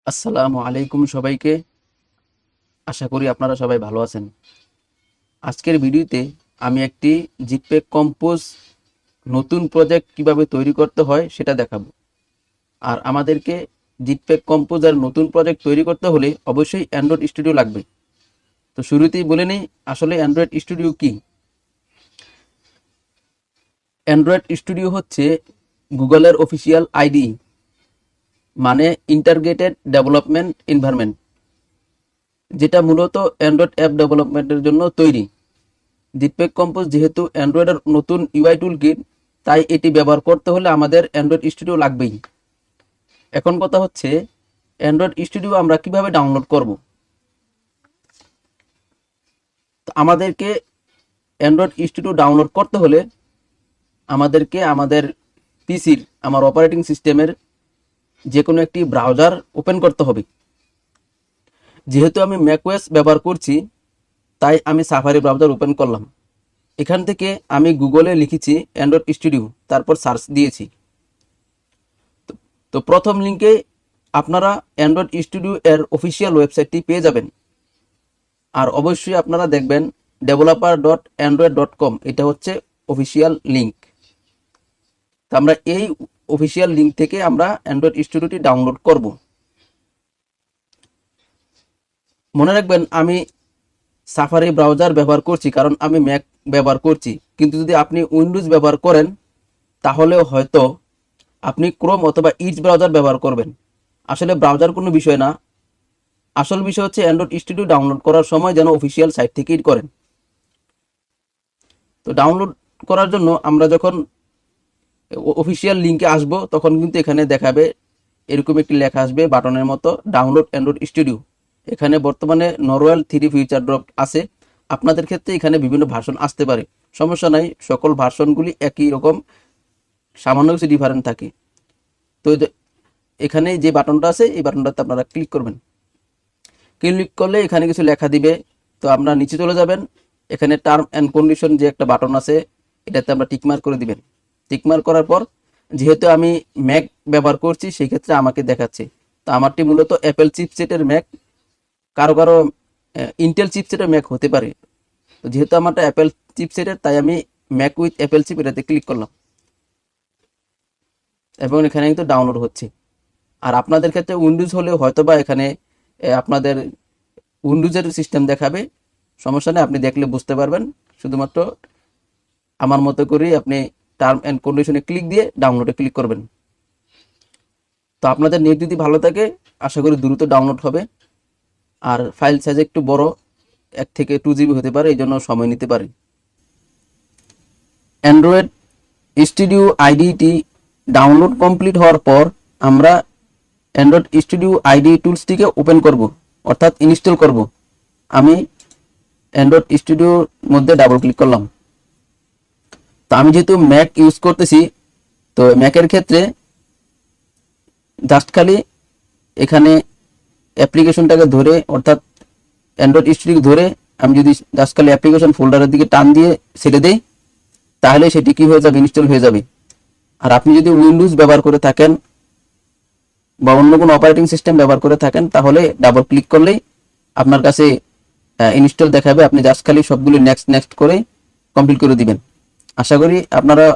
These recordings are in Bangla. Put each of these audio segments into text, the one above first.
আসসালামু আলাইকুম সবাইকে। আশা করি আপনারা সবাই ভালো আছেন। আজকের ভিডিওতে আমি একটি জিটপ্যাক কম্পোজ নতুন প্রজেক্ট কিভাবে তৈরি করতে হয় সেটা দেখাবো। আর আমাদেরকে জিটপ্যাক কম্পোজ আর নতুন প্রজেক্ট তৈরি করতে হলে অবশ্যই অ্যান্ড্রয়েড স্টুডিও লাগবে। তো শুরুতেই বলে নিই আসলে অ্যান্ড্রয়েড স্টুডিও কি। অ্যান্ড্রয়েড স্টুডিও হচ্ছে গুগলের অফিসিয়াল আইডি, মানে ইন্টিগ্রেটেড ডেভেলপমেন্ট এনভায়রনমেন্ট, যেটা মূলত অ্যান্ড্রয়েড অ্যাপ ডেভেলপমেন্টের জন্য তৈরি। জিটপ্যাক কম্পোজ যেহেতু অ্যান্ড্রয়েডের নতুন ইউআই টুল কিট, তাই এটি ব্যবহার করতে হলে আমাদের অ্যান্ড্রয়েড স্টুডিও লাগবেই। এখন কথা হচ্ছে অ্যান্ড্রয়েড স্টুডিও আমরা কিভাবে ডাউনলোড করব। তো আমাদেরকে অ্যান্ড্রয়েড স্টুডিও ডাউনলোড করতে হলে আমাদেরকে আমাদের পিসির আমার অপারেটিং সিস্টেমের যে কোনো একটি ব্রাউজার ওপেন করতে হবে। যেহেতু আমি ম্যাকওএস ব্যবহার করছি, তাই আমি সাফারি ব্রাউজার ওপেন করলাম। এখান থেকে আমি গুগলে লিখেছি অ্যান্ড্রয়েড স্টুডিও, তারপর সার্চ দিয়েছি। তো প্রথম লিঙ্কে আপনারা অ্যান্ড্রয়েড স্টুডিও এর অফিসিয়াল ওয়েবসাইটটি পেয়ে যাবেন। আর অবশ্যই আপনারা দেখবেন developer.android.com, এটা হচ্ছে অফিসিয়াল লিঙ্ক। তো আমরা এই অফিসিয়াল লিঙ্ক থেকে আমরা অ্যান্ড্রয়েড স্টুডিওটি ডাউনলোড করব। মনে রাখবেন আমি সাফারি ব্রাউজার ব্যবহার করছি কারণ আমি ম্যাক ব্যবহার করছি, কিন্তু যদি আপনি উইন্ডোজ ব্যবহার করেন তাহলেও হয়তো আপনি ক্রোম অথবা ইজ ব্রাউজার ব্যবহার করবেন। আসলে ব্রাউজার কোনো বিষয় না, আসল বিষয় হচ্ছে অ্যান্ড্রয়েড স্টুডিও ডাউনলোড করার সময় যেন অফিসিয়াল সাইট থেকেই করেন। তো ডাউনলোড করার জন্য আমরা যখন অফিসিয়াল লিঙ্কে আসব তখন কিন্তু এখানে দেখাবে, এরকম একটি লেখা আসবে বাটনের মতো, ডাউনলোড অ্যান্ড্রয়েড স্টুডিও। এখানে বর্তমানে নরওয়েল 3 ফিচার ড্রপ আছে। আপনাদের ক্ষেত্রে এখানে বিভিন্ন ভার্সন আসতে পারে, সমস্যা নাই, সকল ভার্সনগুলি একই রকম, সামান্য কিছু ডিফারেন্ট থাকে। তো এখানে যে বাটনটা আছে এই বাটনটাতে আপনারা ক্লিক করবেন। ক্লিক করলে এখানে কিছু লেখা দিবে। তো আমরা নিচে চলে যাবেন, এখানে টার্ম অ্যান্ড কন্ডিশন যে একটা বাটন আছে এটাতে আমরা টিকমার্ক করে দিবেন। টিকমার্ক করার পর যেহেতু আমি ম্যাক ব্যবহার করছি সেই ক্ষেত্রে আমাকে দেখাচ্ছে। তো আমারটি মূলত অ্যাপেল চিপসেটের ম্যাক, কারো কারো ইন্টেল চিপসেটের ম্যাক হতে পারে। তো যেহেতু আমারটা অ্যাপেল চিপসেটের, তাই আমি ম্যাক উইথ অ্যাপেল চিপ এটাতে ক্লিক করলাম এবং এখানে কিন্তু ডাউনলোড হচ্ছে। আর আপনাদের ক্ষেত্রে উইন্ডোজ হলেও হয়তোবা এখানে আপনাদের উইন্ডোজের সিস্টেম দেখাবে, সমস্যা নেই, আপনি দেখলে বুঝতে পারবেন। শুধুমাত্র আমার মতো করেই আপনি টার্ম অ্যান্ড কন্ডিশনে ক্লিক দিয়ে ডাউনলোডে ক্লিক করবেন। তো আপনাদের নেট যদি ভালো থাকে আশা করি দ্রুত ডাউনলোড হবে। আর ফাইল সাইজ একটু বড়, 1 থেকে 2 GB হতে পারে, এই জন্য সময় নিতে পারে। অ্যান্ড্রয়েড স্টুডিও আইডিটি ডাউনলোড কমপ্লিট হওয়ার পর আমরা অ্যান্ড্রয়েড স্টুডিও আইডি টুলসটিকে ওপেন করব, অর্থাৎ ইনস্টল করব। আমি অ্যান্ড্রয়েড স্টুডিওর মধ্যে ডাবল ক্লিক করলাম। তো আমি যেহেতু ম্যাক ইউজ করতেছি, তো ম্যাকের ক্ষেত্রে জাস্ট খালি এখানে অ্যাপ্লিকেশনটাকে ধরে, অর্থাৎ অ্যান্ড্রয়েড স্টুডিও ধরে আমি যদি জাস্ট খালি অ্যাপ্লিকেশন ফোল্ডারের দিকে টান দিয়ে ছেড়ে দেই, তাহলে সেটি কি হয়ে যাবে, ইনস্টল হয়ে যাবে। আর আপনি যদি উইন্ডোজ ব্যবহার করে থাকেন বা অন্য কোনো অপারেটিং সিস্টেম ব্যবহার করে থাকেন, তাহলে ডাবল ক্লিক করলেই আপনার কাছে ইনস্টল দেখাবে। আপনি জাস্ট খালি সবগুলি নেক্সট নেক্সট করে কমপ্লিট করে দিবেন। আশা করি আপনারা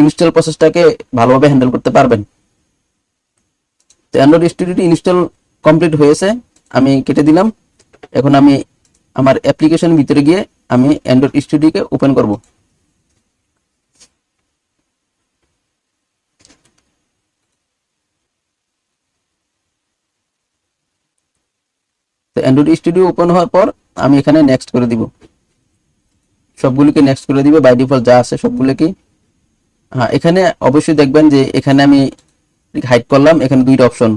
ইনস্টল প্রসেসটাকে ভালোভাবে হ্যান্ডেল করতে পারবেন। তো অ্যান্ড্রয়েড স্টুডিওটি ইনস্টল কমপ্লিট হয়েছে, আমি কেটে দিলাম। এখন আমি আমার অ্যাপ্লিকেশন ভিতরে গিয়ে আমি অ্যান্ড্রয়েড স্টুডিওকে ওপেন করব। তো অ্যান্ড্রয়েড স্টুডিও ওপেন হওয়ার পর আমি এখানে নেক্সট করে দিব, সবগুলিকে নেক্সট করে দিবে বাই ডিফল্ট যা আছে সবগুলোকে। হ্যাঁ, এখানে অবশ্যই দেখবেন যে এখানে আমি হাইড করলাম, এখানে দুইটা অপশন,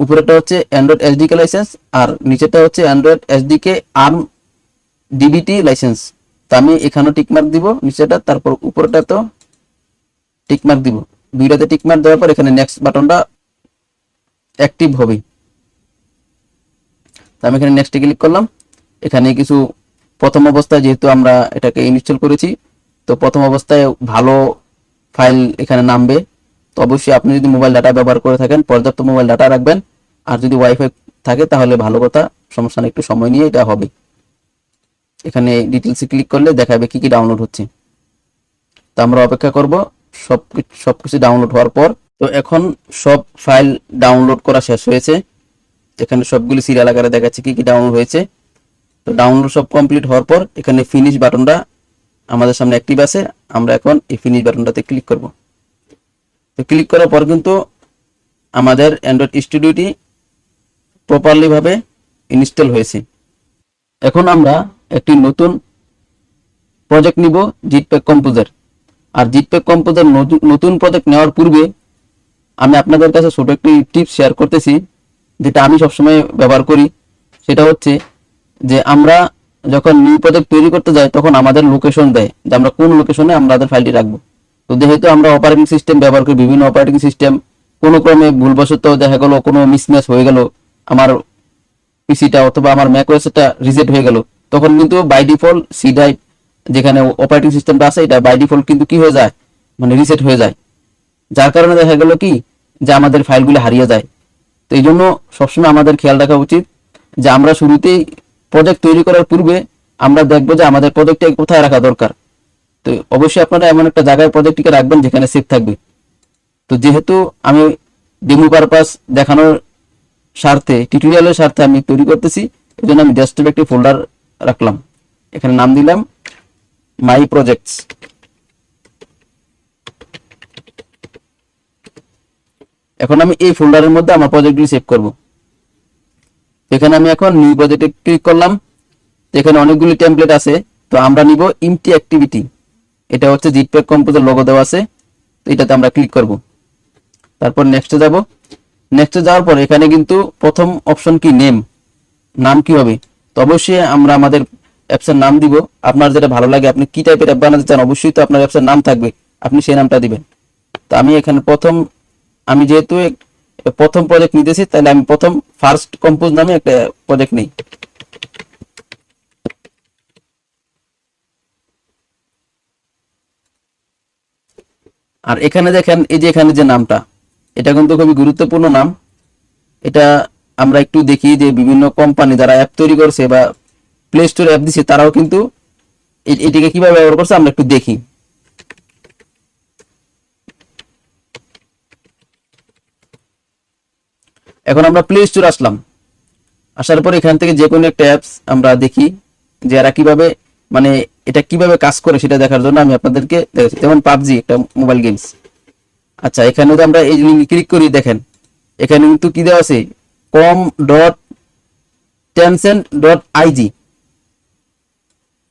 উপরেটা হচ্ছে অ্যান্ড্রয়েড এসডিকে লাইসেন্স আর নিচেটা হচ্ছে Android SDK arm DBT licence. তো আমি এখানেও টিকমার্ক দিব নিচেটা, তারপর উপরেটা তো টিকমার্ক দিব। দুইটাতে টিকমার্ক দেওয়ার পর এখানে নেক্সট বাটনটা অ্যাক্টিভ হবে। তো আমি এখানে নেক্সটে ক্লিক করলাম। এখানে কিছু প্রথম অবস্থায় যেহেতু আমরা এটাকে ইনস্টল করেছি, তো প্রথম অবস্থায় ভালো ফাইল এখানে নামবে। তো অবশ্যই আপনি যদি মোবাইল ডাটা ব্যবহার করে থাকেন পর্যাপ্ত মোবাইল ডাটা রাখবেন, আর যদি ওয়াইফাই থাকে তাহলে ভালো কথা, সমস্যা নেই, একটু সময় নিয়ে এটা হবে। এখানে ডিটেলসে ক্লিক করলে দেখাবে কি কি ডাউনলোড হচ্ছে। তো আমরা অপেক্ষা করব সবকিছু ডাউনলোড হওয়ার পর। তো এখন সব ফাইল ডাউনলোড করা শেষ হয়েছে। এখানে সবগুলি সিরিয়াল আকারে দেখাচ্ছে কি কি ডাউনলোড হয়েছে। তো ডাউনলোড সব কমপ্লিট হওয়ার পর এখানে ফিনিশ বাটনটা আমাদের সামনে অ্যাক্টিভ আছে। আমরা এখন এই ফিনিশ বাটনটাতে ক্লিক করব। তো ক্লিক করার পর কিন্তু আমাদের অ্যান্ড্রয়েড স্টুডিওটি প্রপারলি ভাবে ইনস্টল হয়েছে। এখন আমরা একটি নতুন প্রজেক্ট নিব, জিটপ্যাক কম্পোজার। আর জিটপ্যাক কম্পোজার নতুন প্রজেক্ট নেওয়ার পূর্বে আমি আপনাদের কাছে ছোট একটি টিপস শেয়ার করতেছি, যেটা আমি সবসময় ব্যবহার করি। সেটা হচ্ছে যে আমরা যখন নিউ প্রজেক্ট তৈরি করতে যাই তখন আমাদের লোকেশন দেয় যে আমরা কোন লোকেশনে আমাদের ফাইলটি রাখবো। তো যেহেতু আমরা অপারেটিং সিস্টেম ব্যবহার করি, বিভিন্ন অপারেটিং সিস্টেম কোনো ক্রমে ভুলবশত দেখা গেল কোনো মিসম্যাচ হয়ে গেল, আমার পিসিটা অথবা আমার ম্যাকওএসটা রিসেট হয়ে গেল, তখন কিন্তু বাই ডিফল্ট সি ড্রাইভ যেখানে অপারেটিং সিস্টেমটা আছে এটা বাই ডিফল্ট কিন্তু কি হয়ে যায়, মানে রিসেট হয়ে যায়। যার কারণে দেখা গেল কি যে আমাদের ফাইলগুলো হারিয়ে যায়। তো এই জন্য সবসময় আমাদের খেয়াল রাখা উচিত যে আমরা শুরুতেই প্রজেক্ট তৈরি করার পূর্বে আমরা দেখবো যে আমাদের প্রজেক্টটা কোথায় রাখা দরকার। তো অবশ্যই আপনারা এমন একটা জায়গায় প্রজেক্টটিকে রাখবেন যেখানে সেভ থাকবে। তো যেহেতু আমি ডেমো পারপাস দেখানোর স্বার্থে, টিউটোরিয়ালের স্বার্থে আমি তৈরি করতেছি, এই জন্য আমি ডেস্কটপে একটি ফোল্ডার রাখলাম। এখানে নাম দিলাম মাই প্রজেক্টস। এখন আমি এই ফোল্ডারের মধ্যে আমার প্রজেক্টগুলি সেভ করব। এখানে আমি এখন নিউ প্রজেক্টে ক্লিক করলাম। এখানে অনেকগুলি টেমপ্লেট আছে, তো আমরা নিব এমটি অ্যাক্টিভিটি। এটা হচ্ছে জিটপ্যাক কম্পোজার লোগো দেওয়া আছে, তো এটাতে আমরা ক্লিক করব। তারপর নেক্সটে যাব। নেক্সটে যাওয়ার পর এখানে কিন্তু প্রথম অপশন কি, নেম, নাম কি হবে। তো অবশ্যই আমরা আমাদের অ্যাপসের নাম দিব। আপনার যেটা ভালো লাগে, আপনি কি টাইপের অ্যাপ বানাতে চান, অবশ্যই তো আপনার অ্যাপসের নাম থাকবে, আপনি সেই নামটা দিবেন। তো আমি এখানে আমি যেহেতু প্রথম প্রজেক্ট নিতেছি, তাহলে আমি প্রথম ফার্স্ট কম্পোজ নামে একটা প্রজেক্ট নেই। আর এখানে দেখেন এই যে এখানে যে নামটা, এটা কিন্তু খুবই গুরুত্বপূর্ণ নাম। এটা আমরা একটু দেখি যে বিভিন্ন কোম্পানি যারা অ্যাপ তৈরি করছে বা প্লে স্টোরে অ্যাপ দিচ্ছে, তারাও কিন্তু এটিকে কিভাবে ব্যবহার করছে আমরা একটু দেখি। এখন আমরা প্লে স্টোর আসলাম। আসার পর এখান থেকে যে কোনো একটা অ্যাপস আমরা দেখি যে এরা কিভাবে, মানে এটা কিভাবে কাজ করে সেটা দেখার জন্য আমি আপনাদেরকে দেখাচ্ছি। যেমন পাবজি একটা মোবাইল গেমস। আচ্ছা, এখানে যদি আমরা এই লিঙ্কে ক্লিক করি, দেখেন এখানে কিন্তু কি দেওয়া আছে, com.tencent.ig।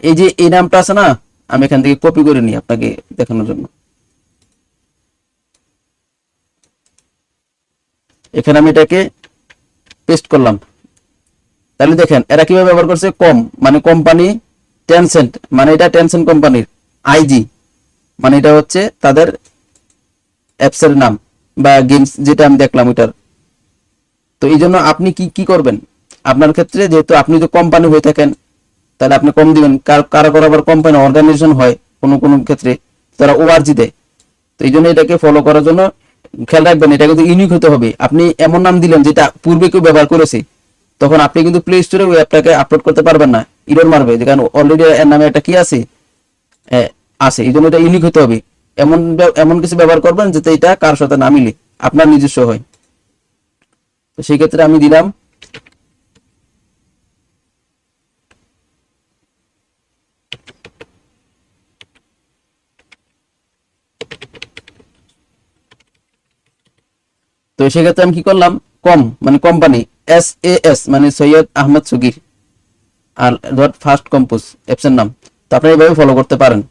এই যে এই নামটা আছে না, আমি এখান থেকে কপি করে নিই আপনাকে দেখানোর জন্য। এখানে আমি এটাকে পেস্ট করলাম। তাহলে দেখেন এরা কিভাবে ব্যবহার করছে, কম মানে কোম্পানি, টেনসেন্ট মানে এটা টেনসেন্ট কোম্পানির, আইজি মানে এটা হচ্ছে তাদের অ্যাপসের নাম বা গেমস যেটা আমি দেখলাম ওইটার। তো এই জন্য আপনি কি কি করবেন, আপনার ক্ষেত্রে যেহেতু আপনি তো কোম্পানি হয়ে থাকেন, তাহলে আপনি কম দিবেন। কারো কারো আবার কোম্পানি অর্গানাইজেশন হয়, কোনো কোনো ক্ষেত্রে তারা ওআরজি দেয়। তো এই জন্য এটাকে ফলো করার জন্য খেয়াল রাখবেন, এটা কিন্তু ইউনিক হতে হবে। আপনি এমন নাম দিলেন যেটা পূর্বে কেউ ব্যবহার করেছে, তখন আপনি কিন্তু প্লে স্টোরে ওই অ্যাপটাকে আপলোড করতে পারবেন না, এরর মারবে, যে কারণ অলরেডি এর নামে একটা কি আছে, আছে। এই জন্য এটা ইউনিক হতে হবে। এমন এমন কিছু ব্যবহার করবেন যাতে এটা কার সাথে না মিলে, আপনার নিজস্ব হয়। তো সেই ক্ষেত্রে আমি দিলাম তো সেক্ষেত্রে আমি কি করলাম, মানে কোম্পানি, SAS মানে সৈয়দ আহমদ সুগির, আর ডট ফার্স্ট কম্পোজ অ্যাপসের নাম। তো আপনি এইভাবে ফলো করতে পারেন।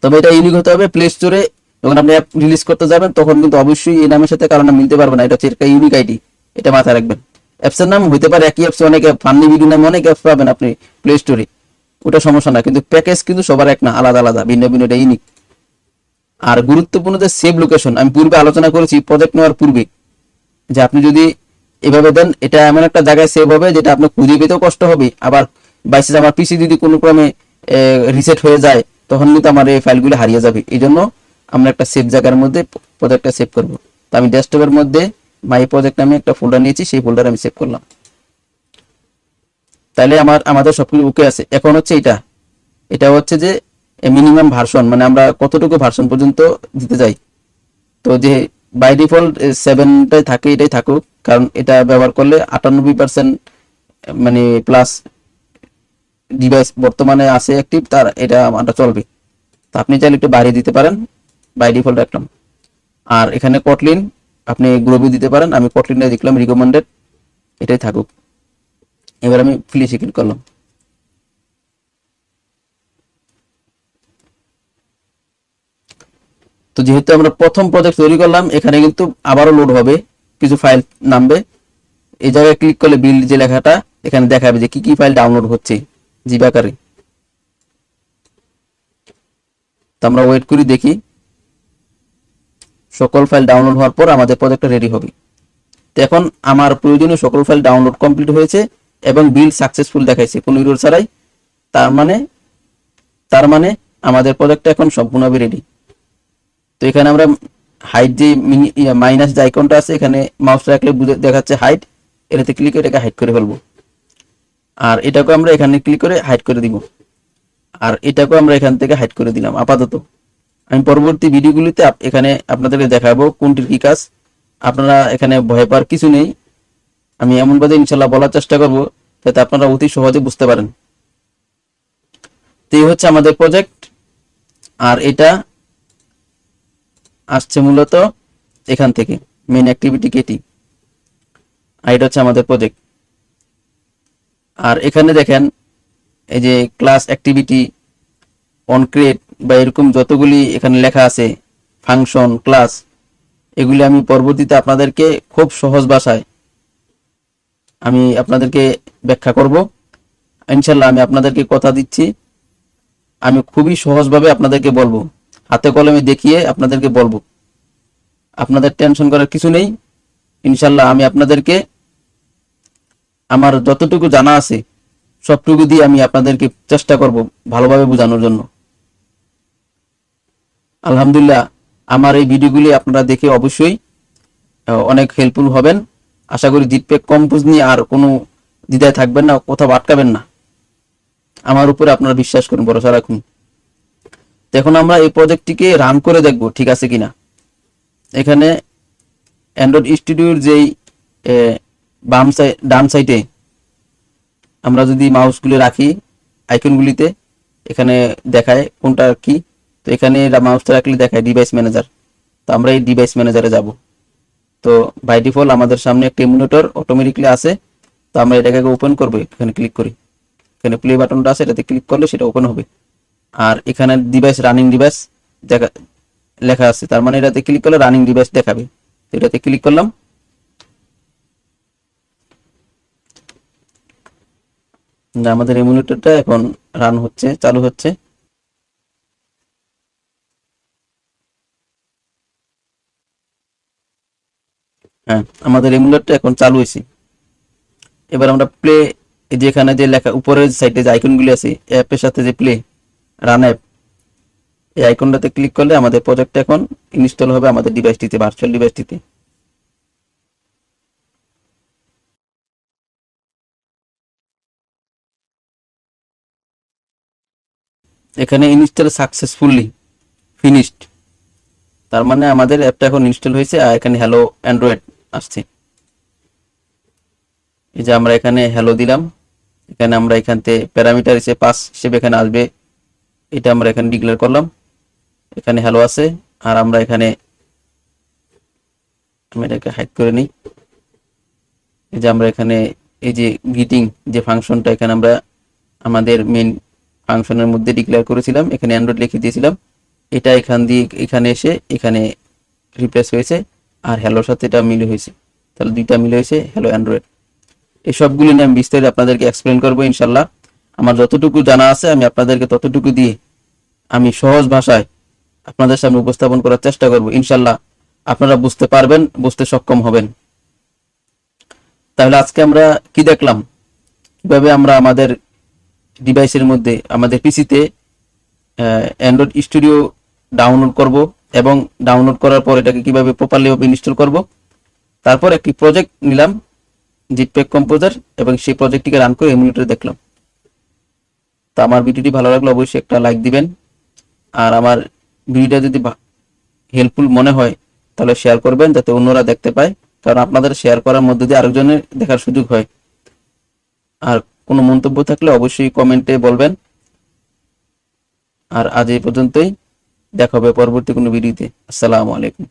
তবে এটা ইউনিক হতে হবে। প্লে স্টোরে যখন আপনি অ্যাপ রিলিজ করতে যাবেন তখন কিন্তু অবশ্যই এই নামের সাথে কারো নাম মিলতে পারবে না, এটা হচ্ছে একটা ইউনিক আইডি, এটা মাথায় রাখবেন। অ্যাপসের নাম হইতে পারে একই অ্যাপস, অনেক ফান্নি ভিডিও নামে অনেক অ্যাপস পাবেন আপনি প্লে স্টোরে, ওটা সমস্যা না, কিন্তু প্যাকেজ কিন্তু সবার এক না, আলাদা আলাদা, ভিন্ন ভিন্ন, এটা ইউনিক। আর গুরুত্বপূর্ণ যে সেভ লোকেশন, আমি পূর্বে আলোচনা করেছি প্রজেক্ট নেওয়ার পূর্বে, যে আপনি যদি এভাবে দেন এটা এমন একটা জায়গায় সেভ হবে যেটা আপনি খুঁজে পেতেও কষ্ট হবে। আবার বাইসে আমার পিসি যদি কোনো ক্রমে রিসেট হয়ে যায় তখন কিন্তু আমার এই ফাইলগুলো হারিয়ে যাবে। এই জন্য আমরা একটা সেভ জায়গার মধ্যে প্রজেক্টটা সেভ করব। তো আমি ডেস্কটপের মধ্যে মাই প্রজেক্ট নামে একটা ফোল্ডার নিয়েছি, সেই ফোল্ডার আমি সেভ করলাম। তাহলে আমাদের সবকিছু ওকে আছে। এখন হচ্ছে এটা হচ্ছে যে মিনিমাম ভার্সন, মানে আমরা কতটুকু ভার্সন পর্যন্ত দিতে চাই। তো যে বাই ডিফল্ট 7টাই থাকে, এটাই থাকুক, কারণ এটা ব্যবহার করলে 98% মানে প্লাস ডিভাইস বর্তমানে আছে অ্যাক্টিভ, তার এটা আমরা চলবে। তো আপনি চাইলে একটু বাড়িয়ে দিতে পারেন, বাই ডিফল্ট রাখলাম। আর এখানে কটলিন আপনি গ্রোভি দিতে পারেন, আমি কটলিনটা দেখলাম রিকমেন্ডেড, এটাই থাকুক। এবার আমি ফিনিশে ক্লিক করলাম। তো যেহেতু আমরা প্রথম প্রজেক্ট তৈরি করলাম, এখানে কিন্তু আবারও লোড হবে, কিছু ফাইল নামবে। এই জায়গায় ক্লিক করলে বিল্ড যে লেখাটা, এখানে দেখাবে যে কি কি ফাইল ডাউনলোড হচ্ছে জিপ আকারে। তো আমরা ওয়েট করি, দেখি সকল ফাইল ডাউনলোড হওয়ার পর আমাদের প্রজেক্টটা রেডি হবে। তো এখন আমার প্রয়োজনীয় সকল ফাইল ডাউনলোড কমপ্লিট হয়েছে এবং বিল্ড সাকসেসফুল দেখাইছে কোনো এরর ছাড়াই। তার মানে আমাদের প্রজেক্টটা এখন সম্পূর্ণভাবে রেডি। তো এখানে আমরা হাইট যে মাইনাস যে আইকনটা আছে, এখানে মাউস রাখলে দেখাচ্ছে হাইট, এটাতে ক্লিক করে এটাকে হাইড করে ফেলবো। আর এটাকে আমরা এখানে ক্লিক করে হাইড করে দিব, আর এটাকেও আমরা এখান থেকে হাইড করে দিলাম আপাতত। আমি পরবর্তী ভিডিওগুলিতে এখানে আপনাদেরকে দেখাবো কোনটির কি কাজ। আপনারা এখানে ভয় পাওয়ার কিছু নেই, আমি এমনভাবে ইনশাল্লাহ বলার চেষ্টা করব যাতে আপনারা অতি সহজে বুঝতে পারেন। তো এই হচ্ছে আমাদের প্রজেক্ট, আর এটা আসছে মূলত এখান থেকে মেইন অ্যাক্টিভিটি কেটি, আর এটা হচ্ছে আমাদের প্রজেক্ট। আর এখানে দেখেন এই যে ক্লাস অ্যাক্টিভিটি অন ক্রিয়েট বা এরকম যতগুলি এখানে লেখা আছে ফাংশন ক্লাস, এগুলি আমি পরবর্তীতে আপনাদেরকে খুব সহজ ভাষায় আমি আপনাদেরকে ব্যাখ্যা করব ইনশাল্লাহ। আমি আপনাদেরকে কথা দিচ্ছি, আমি খুবই সহজভাবে আপনাদেরকে বলবো, হাতে কলমে দেখিয়ে আপনাদেরকে বলবো। আপনাদের টেনশন করার কিছু নেই, ইনশাল্লাহ আমি আপনাদেরকে আমার যতটুকু জানা আছে সবটুকু দিয়ে আমি আপনাদেরকে চেষ্টা করব ভালোভাবে বোঝানোর জন্য। আলহামদুলিল্লাহ, আমার এই ভিডিওগুলি আপনারা দেখে অবশ্যই অনেক হেল্পফুল হবেন। আশা করি জিটপ্যাক কম্পোজ নিয়ে আর কোনো দ্বিধায় থাকবেন না, কোথাও আটকাবেন না। আমার উপরে আপনারা বিশ্বাস করুন, ভরসা রাখুন। এখন আমরা এই প্রজেক্টটিকে রান করে দেখব ঠিক আছে কিনা। এখানে অ্যান্ড্রয়েড স্টুডিওর যেই ডান সাইডে আমরা যদি মাউসগুলি রাখি আইকনগুলিতে, এখানে দেখায় কোনটা কি। তো এখানে মাউসটা রাখলে দেখায় ডিভাইস ম্যানেজার। তো আমরা এই ডিভাইস ম্যানেজারে যাব। তো বাই ডিফল্ট আমাদের সামনে একটা এমুলেটর অটোমেটিকলি আছে, তো আমরা এটাকে ওপেন করব। এখানে ক্লিক করি, এখানে প্লে বাটনটা আছে, এটাতে ক্লিক করলে সেটা ওপেন হবে। আর এখানে ডিভাইস রানিং ডিভাইস লেখা আছে, তার মানে এটাতে ক্লিক করলে রানিং ডিভাইস দেখাবে। তো এটাতে ক্লিক করলাম। আমাদের এমুলেটরটা এখন রান হচ্ছে, চালু হচ্ছে। হ্যাঁ, আমাদের এমুলেটরটা এখন চালু হয়েছে। এবার আমরা প্লে, যেখানে যে লেখা উপরের সাইডে যে আইকনগুলি আছে অ্যাপের সাথে যে প্লে রান অ্যাপ, এই আইকনটাতে ক্লিক করলে আমাদের প্রজেক্টটা এখন ইনস্টল হবে আমাদের ডিভাইসটিতে, ভার্চুয়াল ডিভাইসটিতে। এখানে ইনস্টল সাকসেসফুলি ফিনিশড, তার মানে আমাদের অ্যাপটা এখন ইনস্টল হয়েছে। আর এখানে হ্যালো অ্যান্ড্রয়েড আসছে। এই যে আমরা এখানে হ্যালো দিলাম, এখানে আমরা এখান থেকে প্যারামিটার হিসেবে 5 হিসেবে এখানে আসবে, এটা আমরা এখানে ডিক্লেয়ার করলাম। এখানে হ্যালো আছে। আর আমরা এখানে, আমি এটাকে হাইড করে নিই। এই যে আমরা এখানে এই যে গ্রিটিং যে ফাংশনটা এখানে আমরা আমাদের মেইন ফাংশনের মধ্যে ডিক্লেয়ার করেছিলাম, এখানে অ্যান্ড্রয়েড লিখে দিয়েছিলাম, এটা এখান দিয়ে এখানে এসে এখানে রিপ্লেস হয়েছে। আর হ্যালোর সাথে এটা মিলে হয়েছে, তাহলে দুইটা মিলে হয়েছে হ্যালো অ্যান্ড্রয়েড। এই সবগুলি নিয়ে আমি বিস্তারিত আপনাদেরকে এক্সপ্লেন করবো ইনশাল্লাহ। আমার যতটুকু জানা আছে আমি আপনাদেরকে ততটুকু দিয়ে আমি সহজ ভাষায় আপনাদের সামনে উপস্থাপন করার চেষ্টা করব। ইনশাল্লাহ আপনারা বুঝতে পারবেন, বুঝতে সক্ষম হবেন। তাহলে আজকে আমরা কি দেখলাম, কিভাবে আমরা আমাদের ডিভাইসের মধ্যে আমাদের পিসিতে অ্যান্ড্রয়েড স্টুডিও ডাউনলোড করব এবং ডাউনলোড করার পর এটাকে কিভাবে প্রপারলি ইনস্টল করব। তারপর একটি প্রজেক্ট নিলাম জিটপ্যাক কম্পোজার এবং সেই প্রজেক্টটিকে রান করে এমুলেটরে দেখলাম। তো আমার ভিডিওটি ভালো লাগলে অবশ্যই একটা লাইক দিবেন, আর আমার ভিডিওটা যদি হেল্পফুল মনে হয় তাহলে শেয়ার করবেন যাতে অন্যরা দেখতে পায়, কারণ আপনাদের শেয়ার করার মধ্য দিয়ে আরেকজনের দেখার সুযোগ হয়। আর কোনো মন্তব্য থাকলে অবশ্যই কমেন্টে বলবেন। আর আজ এই পর্যন্তই, দেখা হবে পরবর্তী কোনো ভিডিওতে। আসসালামু আলাইকুম।